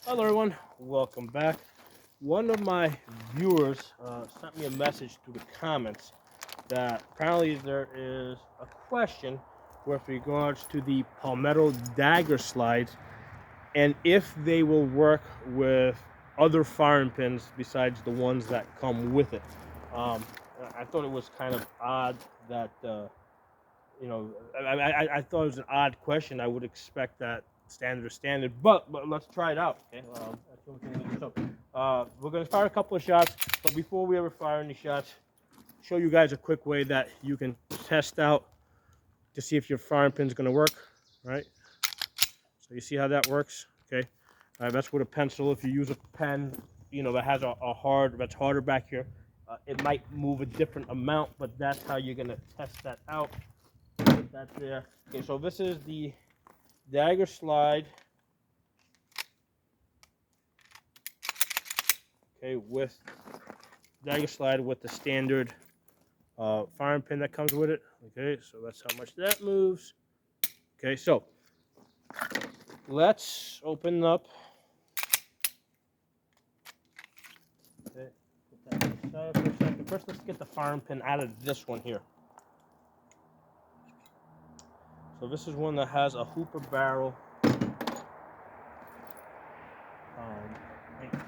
Hello everyone, welcome back. One of my viewers sent me a message through the comments that apparently there is a question with regards to the Palmetto Dagger slides and if they will work with other firing pins besides the ones that come with it. Um, I thought it was kind of odd that you know, I thought it was an odd question. I would expect that standard, but let's try it out. Okay, that's what we're gonna do. So, we're gonna fire a couple of shots, but before we ever fire any shots, show you guys a quick way that you can test out to see if your firing pin's gonna work. Right. So you see how that works. Okay. That's with a pencil. If you use a pen, that has that's harder back here. It might move a different amount, but that's how you're gonna test that out. Put that there. Okay, so this is the Dagger slide. Okay, with Dagger slide with the standard firing pin that comes with it. Okay, so that's how much that moves. Okay, so let's open up. Okay, put that aside for a second. First, let's get the firing pin out of this one here. So this is one that has a hooper barrel.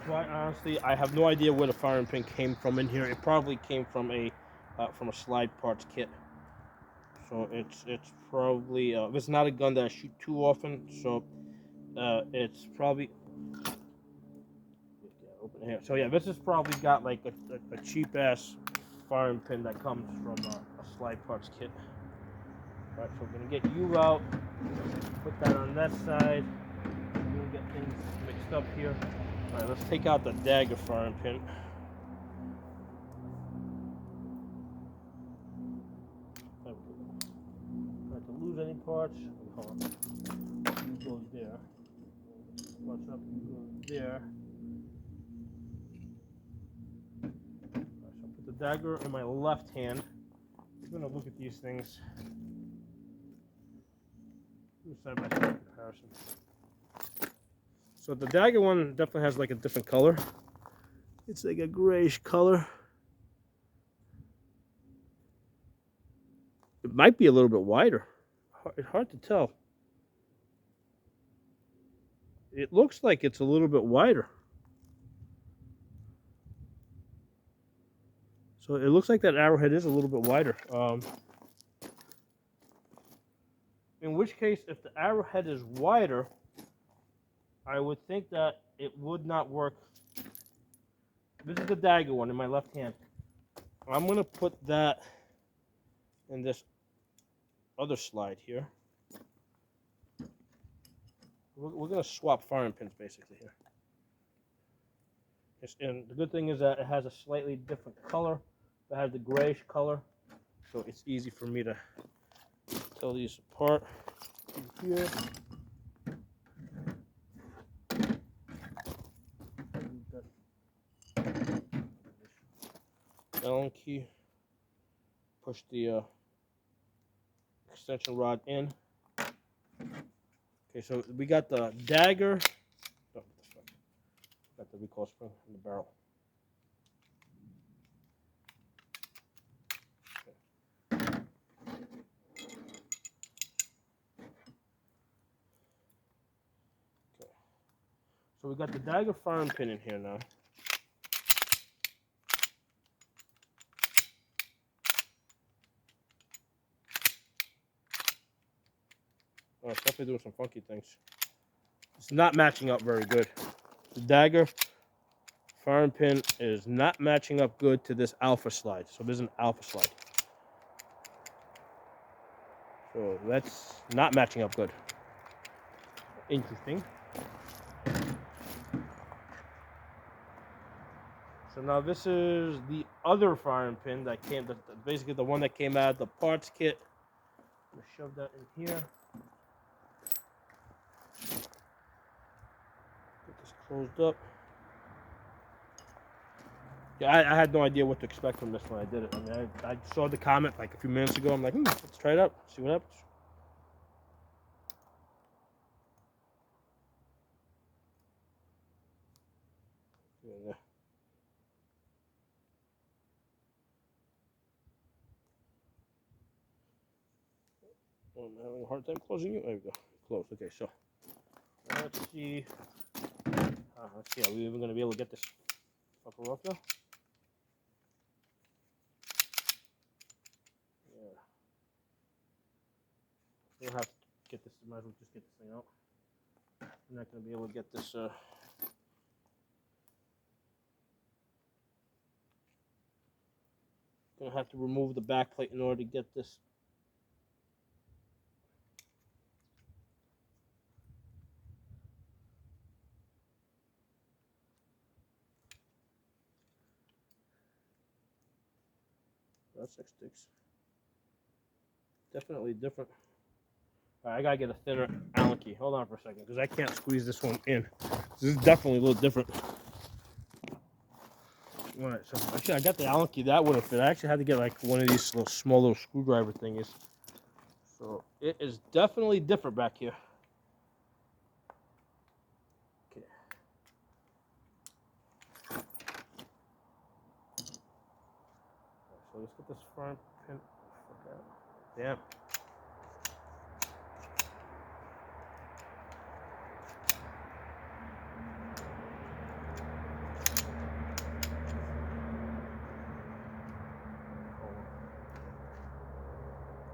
Quite honestly, I have no idea where the firing pin came from in here. It probably came from a slide parts kit. So it's probably it's not a gun that I shoot too often. So it's probably open here. So yeah, this has probably got like a cheap ass firing pin that comes from a slide parts kit. All right, so we're gonna get you out. Put that on that side. We're gonna get things mixed up here. All right, let's take out the Dagger firing pin. Not to lose any parts. Hold on. You go there. What's up? You go there. Right, so I put the dagger in my left hand. I'm gonna look at these things. Side by side comparison. So the Dagger one definitely has like a different color. It's like a grayish color. It might be a little bit wider. It's hard to tell. It looks like it's a little bit wider. So it looks like that arrowhead is a little bit wider. In which case, if the arrowhead is wider, I would think that it would not work. This is the Dagger one in my left hand. I'm going to put that in this other slide here. We're going to swap firing pins basically here. And the good thing is that it has a slightly different color. It has the grayish color, so it's easy for me to tell these apart. Here. Allen key. Push the extension rod in. Okay, so we got the Dagger. Oh, got the recoil spring in the barrel. Okay. So we got the Dagger firing pin in here now. Oh, it's definitely doing some funky things. It's not matching up very good. The Dagger firing pin is not matching up good to this alpha slide. So this is an alpha slide. So that's not matching up good. Interesting. So now this is the other firing pin that came, basically the one that came out of the parts kit. I'm gonna shove that in here. Get this closed up. Yeah, I had no idea what to expect from this when I did it. I mean, I saw the comment like a few minutes ago. I'm like, let's try it out, see what happens. Yeah. Oh, I'm having a hard time closing you. There we go. Close. Okay, so let's see. Let's see. Are we even going to be able to get this fucker off now? Yeah. We'll have to get this. Might as well just get this thing out. I'm not going to be able to get this. Gonna have to remove the back plate in order to get this. That's 6 sticks. Definitely different. All right, I gotta get a thinner Allen key. Hold on for a second, because I can't squeeze this one in. This is definitely a little different. All right, so actually I got the Allen key. That wouldn't fit. I actually had to get like one of these little small little screwdriver thingies. So it is definitely different back here. Okay. So let's get this front pin. Fuck out. Damn.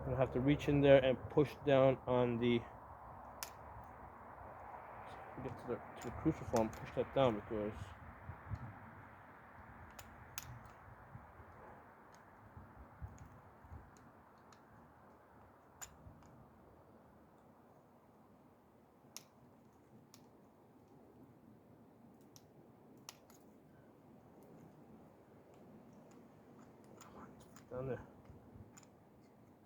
I'm gonna have to reach in there and push down on the. Get to the cruciform, push that down because. Down there.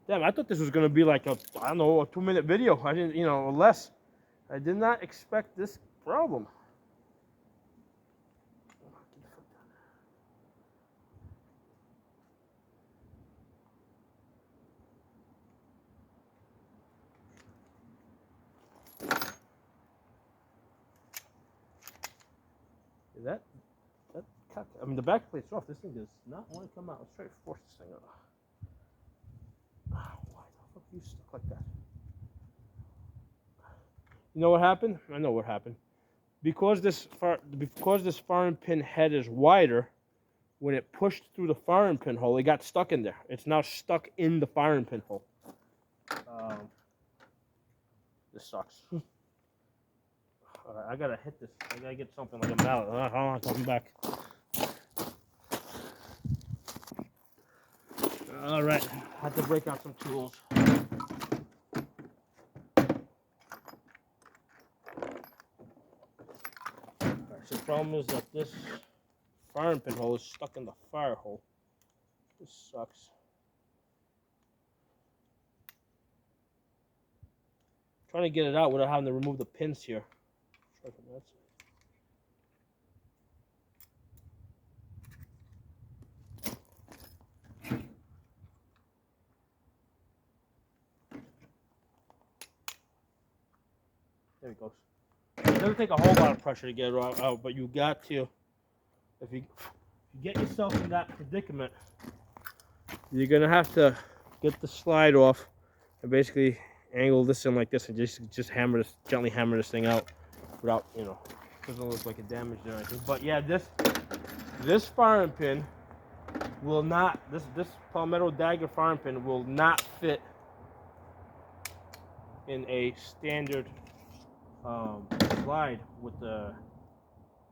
Damn, I thought this was gonna be like a, I don't know, a 2-minute video. I didn't, or less. I did not expect this problem. That cut. I mean, the back plate's off. This thing does not want to come out. Let's try to force this thing out. Why the fuck are you stuck like that? You know what happened? I know what happened. Because this firing pin head is wider, when it pushed through the firing pin hole, it got stuck in there. It's now stuck in the firing pin hole. This sucks. I gotta hit this. I gotta get something like a mallet. Hold on, coming back. All right, have to break out some tools. So the problem is that this firing pin hole is stuck in the fire hole. This sucks. Trying to get it out without having to remove the pins here. There it goes. It doesn't take a whole lot of pressure to get it out, but you got to, if you get yourself in that predicament, you're gonna have to get the slide off and basically angle this in like this and just hammer this, gently hammer this thing out without, doesn't look like a damage or anything. But yeah, this firing pin will not, this Palmetto Dagger firing pin will not fit in a standard slide with the.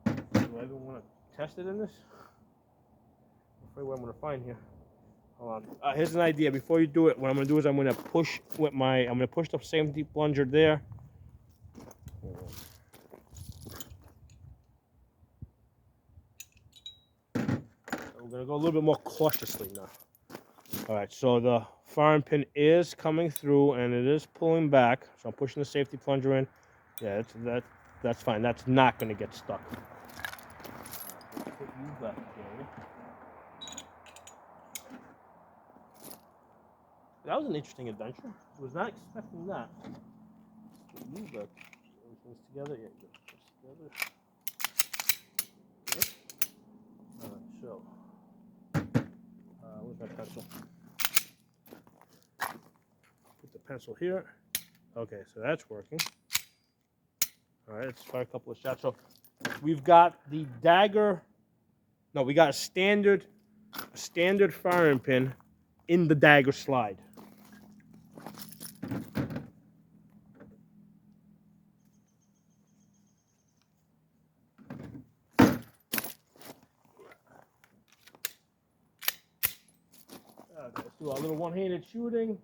Do I even want to test it in this? I'm afraid what I'm going to find here. Hold on. Here's an idea. Before you do it, what I'm going to do is I'm going to push with I'm going to push the safety plunger there. We're going to go a little bit more cautiously now. All right, so the firing pin is coming through and it is pulling back. So I'm pushing the safety plunger in. Yeah, that's fine. That's not going to get stuck. Put you back here. That was an interesting adventure. I was not expecting that. Put you back. Everything's together. Yeah, good. Together. Good. So, where's my pencil? Put the pencil here. Okay, so that's working. All right, let's fire a couple of shots. So we've got the dagger. No, we got a standard firing pin in the dagger slide. Okay, let's do a little one-handed shooting.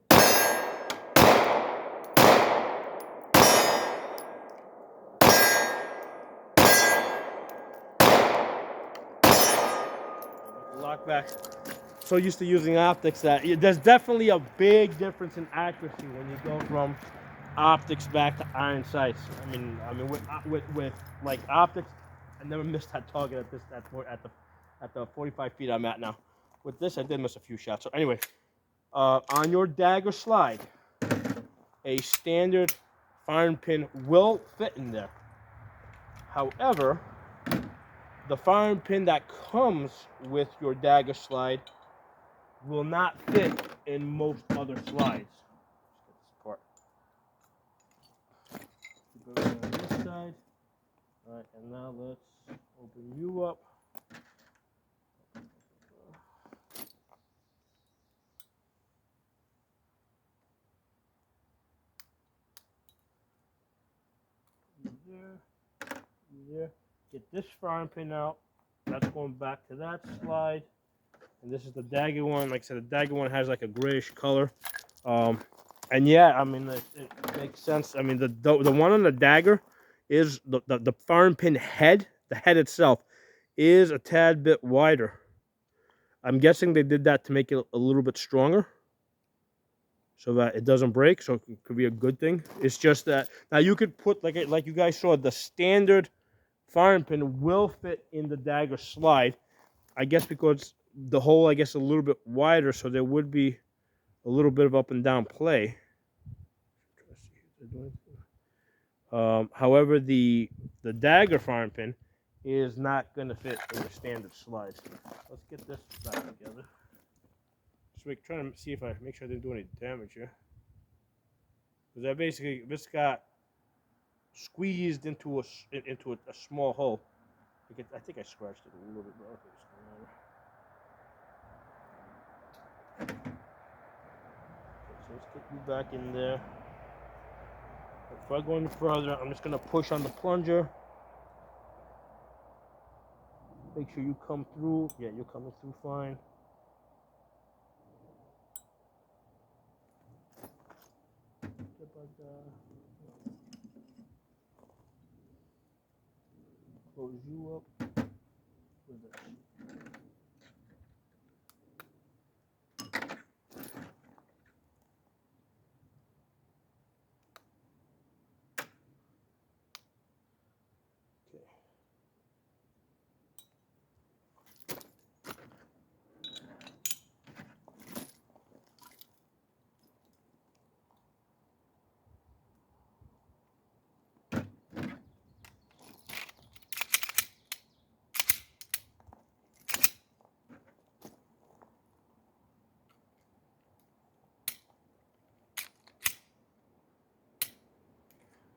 Lock back. So used to using optics that there's definitely a big difference in accuracy when you go from optics back to iron sights. I mean with like optics, I never missed that target at the 45 feet I'm at now. With this, I did miss a few shots. So anyway, on your dagger slide, a standard firing pin will fit in there. However, the firing pin that comes with your dagger slide will not fit in most other slides. Let's get this apart. Keep everything on this side. All right, and now let's open you up. There. Get this firing pin out. That's going back to that slide. And this is the dagger one. Like I said, the dagger one has like a grayish color. And yeah, I mean, it makes sense. I mean, the one on the dagger is the firing pin head. The head itself is a tad bit wider. I'm guessing they did that to make it a little bit stronger, so that it doesn't break. So it could be a good thing. It's just that now you could put like you guys saw, the standard firing pin will fit in the dagger slide. I guess because the hole, I guess, a little bit wider, so there would be a little bit of up and down play. However, the dagger firing pin is not going to fit in the standard slides. Let's get this back together. Just trying to see if I make sure I didn't do any damage here. Because I basically this got squeezed into a small hole. I think I scratched it a little bit. Okay, so let's get you back in there. Before I go any further, I'm just going to push on the plunger. Make sure you come through. Yeah, you're coming through fine. Close you up.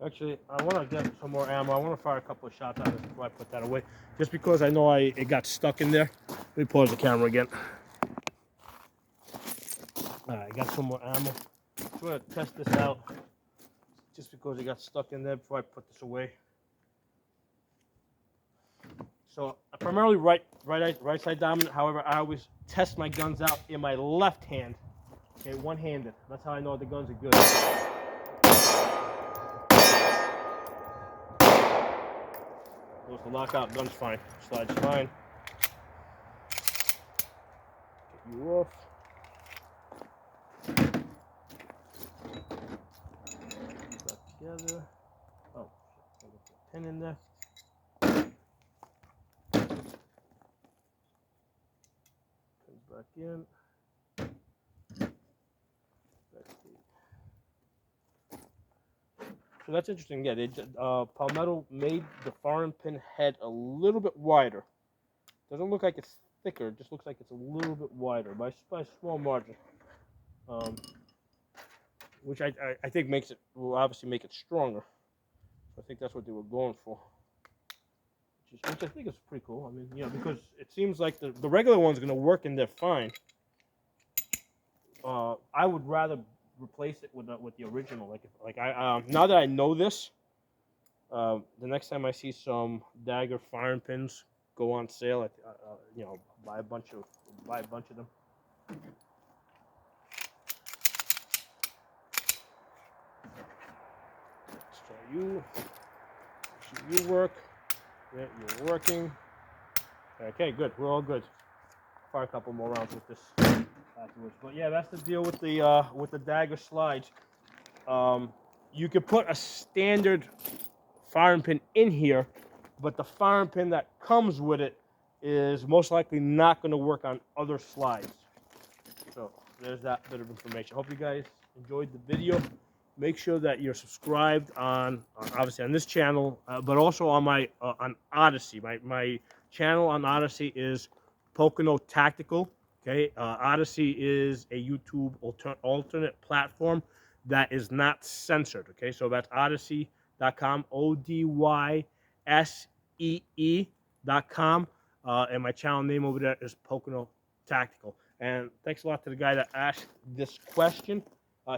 Actually, I want to get some more ammo. I want to fire a couple of shots at this before I put that away. Just because I know it got stuck in there. Let me pause the camera again. Alright, I got some more ammo. Just want to test this out. Just because it got stuck in there before I put this away. So, primarily right side dominant. However, I always test my guns out in my left hand. Okay, one-handed. That's how I know the guns are good. Goes the lockout, gun's fine. Slide's fine. Get you off. Put that together. Oh, shit. Put a pin in there. Pins back in. So that's interesting. Yeah, Palmetto made the firing pin head a little bit wider. Doesn't look like it's thicker. It just looks like it's a little bit wider by a small margin. Which I think will obviously make it stronger. I think that's what they were going for. Which I think is pretty cool. I mean, yeah, because it seems like the regular one's going to work in there fine. I would rather replace it with the original. Now that I know this, the next time I see some Dagger firing pins go on sale, buy a bunch of them. Let's try you. You work. Yeah, you're working. Okay, good. We're all good. Fire a couple more rounds with this afterwards. But yeah, that's the deal with the Dagger slides. You could put a standard firing pin in here, but the firing pin that comes with it is most likely not going to work on other slides. So there's that bit of information. Hope you guys enjoyed the video. Make sure that you're subscribed on obviously on this channel, but also on my on Odyssey. My channel on Odyssey is Pocono Tactical. Okay, Odyssey is a YouTube alternate platform that is not censored. Okay, so that's odyssey.com, ODYSEE.com, and my channel name over there is Pocono Tactical. And thanks a lot to the guy that asked this question.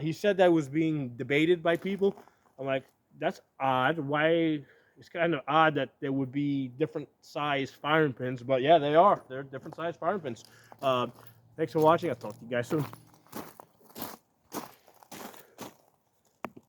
He said that was being debated by people. I'm like, that's odd. Why? It's kind of odd that there would be different size firing pins, but yeah, they are. They're different size firing pins. Thanks for watching. I'll talk to you guys soon.